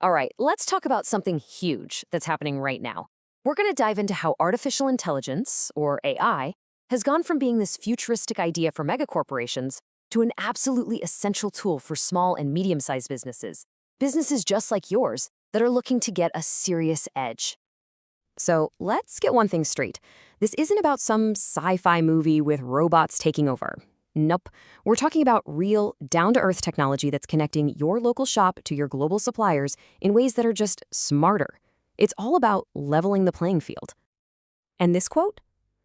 All right, let's talk about something huge that's happening right now. We're going to dive into how artificial intelligence, or AI, has gone from being this futuristic idea for megacorporations to an absolutely essential tool for small and medium-sized businesses. Businesses just like yours that are looking to get a serious edge. So let's get one thing straight. This isn't about some sci-fi movie with robots taking over. Nope. We're talking about real, down-to-earth technology that's connecting your local shop to your global suppliers in ways that are just smarter. It's all about leveling the playing field. And this quote?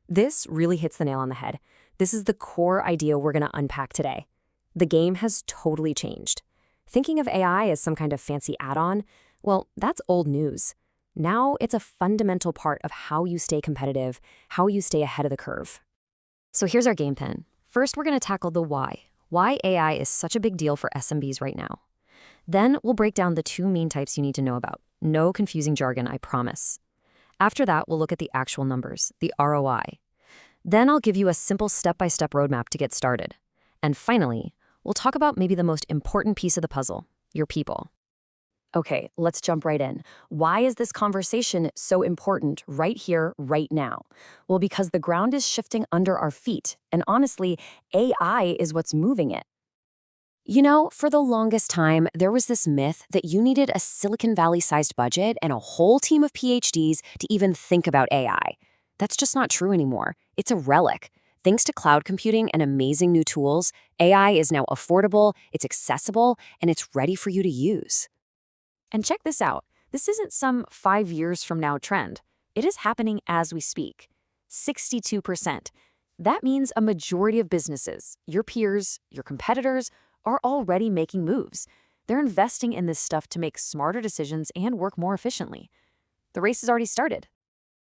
This really hits the nail on the head. This is the core idea we're going to unpack today. The game has totally changed. Thinking of AI as some kind of fancy add-on, well, that's old news. Now it's a fundamental part of how you stay competitive, how you stay ahead of the curve. So here's our game plan. First, we're going to tackle the why AI is such a big deal for SMBs right now. Then we'll break down the two main types you need to know about. No confusing jargon, I promise. After that, we'll look at the actual numbers, the ROI. Then I'll give you a simple step-by-step roadmap to get started. And finally, we'll talk about maybe the most important piece of the puzzle, your people. Okay, let's jump right in. Why is this conversation so important right here, right now? Well, because the ground is shifting under our feet, and honestly, AI is what's moving it. You know, for the longest time, there was this myth that you needed a Silicon Valley-sized budget and a whole team of PhDs to even think about AI. That's just not true anymore. It's a relic. Thanks to cloud computing and amazing new tools, AI is now affordable, it's accessible, and it's ready for you to use. And check this out. This isn't some 5 years from now trend. It is happening as we speak. 62%. That means a majority of businesses, your peers, your competitors, are already making moves. They're investing in this stuff to make smarter decisions and work more efficiently. The race has already started.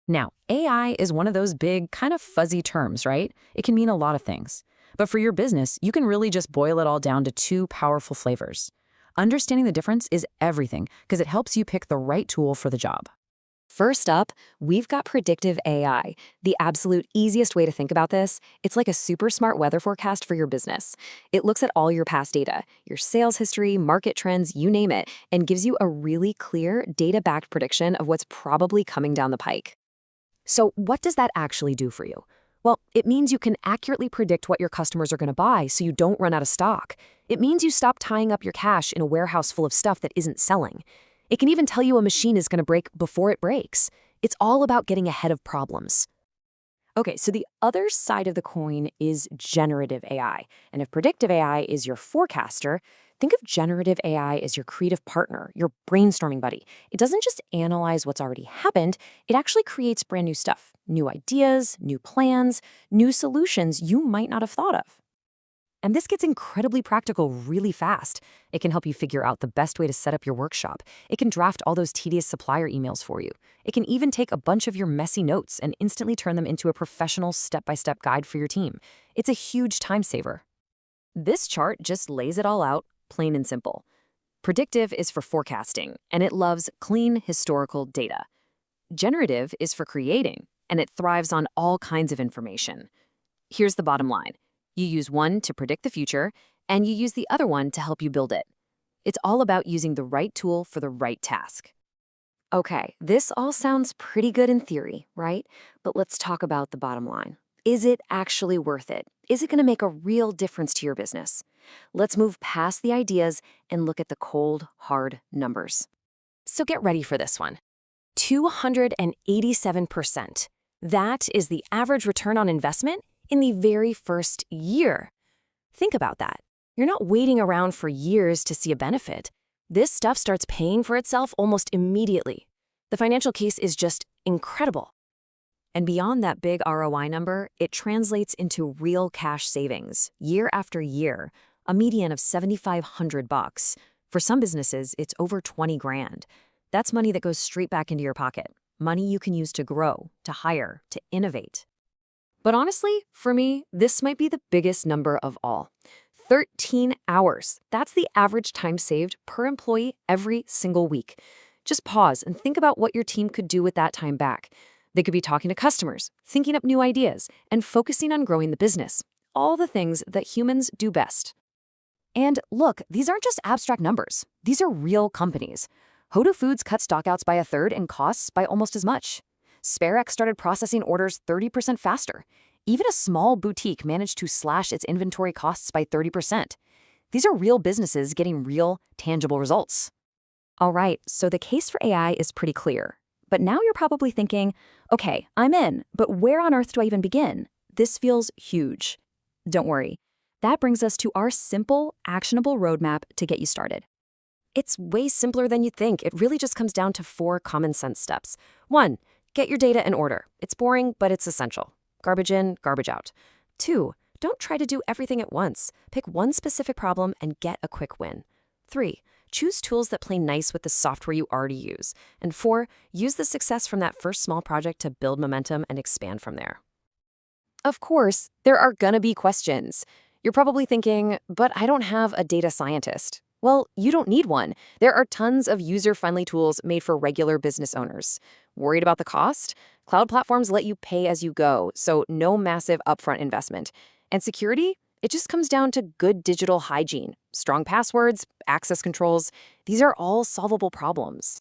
Now, AI is one of those big, kind of fuzzy terms, right? It can mean a lot of things. But for your business, you can really just boil it all down to two powerful flavors. Understanding the difference is everything because it helps you pick the right tool for the job. First up, we've got predictive AI. The absolute easiest way to think about this, it's like a super smart weather forecast for your business. It looks at all your past data, your sales history, market trends, you name it, and gives you a really clear, data-backed prediction of what's probably coming down the pike. So what does that actually do for you? Well, it means you can accurately predict what your customers are going to buy so you don't run out of stock. It means you stop tying up your cash in a warehouse full of stuff that isn't selling. It can even tell you a machine is going to break before it breaks. It's all about getting ahead of problems. Okay, so the other side of the coin is generative AI. And if predictive AI is your forecaster, think of generative AI as your creative partner, your brainstorming buddy. It doesn't just analyze what's already happened, it actually creates brand new stuff, new ideas, new plans, new solutions you might not have thought of. And this gets incredibly practical really fast. It can help you figure out the best way to set up your workshop. It can draft all those tedious supplier emails for you. It can even take a bunch of your messy notes and instantly turn them into a professional step-by-step guide for your team. It's a huge time saver. This chart just lays it all out, plain and simple. Predictive is for forecasting, and it loves clean historical data. Generative is for creating, and it thrives on all kinds of information. Here's the bottom line. You use one to predict the future, and you use the other one to help you build it. It's all about using the right tool for the right task. Okay, this all sounds pretty good in theory, right? But let's talk about the bottom line. Is it actually worth it? Is it going to make a real difference to your business? Let's move past the ideas and look at the cold, hard numbers. So get ready for this one. 287%. That is the average return on investment in the very first year. Think about that. You're not waiting around for years to see a benefit. This stuff starts paying for itself almost immediately. The financial case is just incredible. And beyond that big ROI number, it translates into real cash savings, year after year, a median of $7,500. For some businesses, it's over 20 grand. That's money that goes straight back into your pocket. Money you can use to grow, to hire, to innovate. But honestly, for me, this might be the biggest number of all. 13 hours. That's the average time saved per employee every single week. Just pause and think about what your team could do with that time back. They could be talking to customers, thinking up new ideas, and focusing on growing the business. All the things that humans do best. And look, these aren't just abstract numbers. These are real companies. Hodo Foods cut stockouts by a third and costs by almost as much. SpareX started processing orders 30% faster. Even a small boutique managed to slash its inventory costs by 30%. These are real businesses getting real, tangible results. All right, so the case for AI is pretty clear. But now you're probably thinking, okay, I'm in, but where on earth do I even begin? This feels huge. Don't worry. That brings us to our simple, actionable roadmap to get you started. It's way simpler than you think. It really just comes down to 4 common sense steps. 1, get your data in order. It's boring, but it's essential. Garbage in, garbage out. 2, don't try to do everything at once. Pick one specific problem and get a quick win. 3, choose tools that play nice with the software you already use. And 4, use the success from that first small project to build momentum and expand from there. Of course, there are gonna be questions. You're probably thinking, but I don't have a data scientist. Well, you don't need one. There are tons of user-friendly tools made for regular business owners. Worried about the cost? Cloud platforms let you pay as you go, so no massive upfront investment. And security? It just comes down to good digital hygiene, strong passwords, access controls. These are all solvable problems.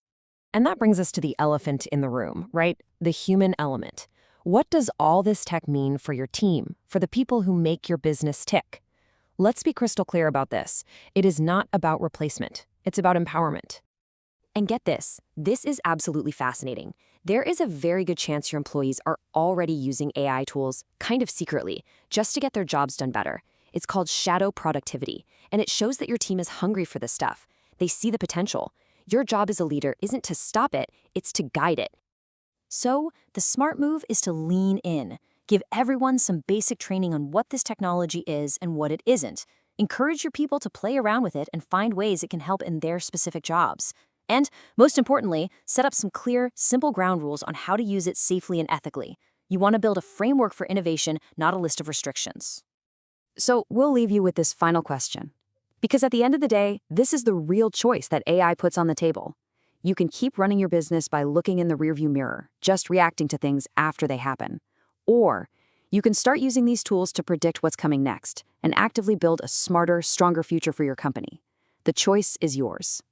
And that brings us to the elephant in the room, right? The human element. What does all this tech mean for your team, for the people who make your business tick? Let's be crystal clear about this. It is not about replacement. It's about empowerment. And get this is absolutely fascinating. There is a very good chance your employees are already using AI tools kind of secretly, just to get their jobs done better. It's called shadow productivity, and it shows that your team is hungry for this stuff. They see the potential. Your job as a leader isn't to stop it, it's to guide it. So, the smart move is to lean in. Give everyone some basic training on what this technology is and what it isn't. Encourage your people to play around with it and find ways it can help in their specific jobs. And, most importantly, set up some clear, simple ground rules on how to use it safely and ethically. You want to build a framework for innovation, not a list of restrictions. So, we'll leave you with this final question. Because at the end of the day, this is the real choice that AI puts on the table. You can keep running your business by looking in the rearview mirror, just reacting to things after they happen. Or you can start using these tools to predict what's coming next and actively build a smarter, stronger future for your company. The choice is yours.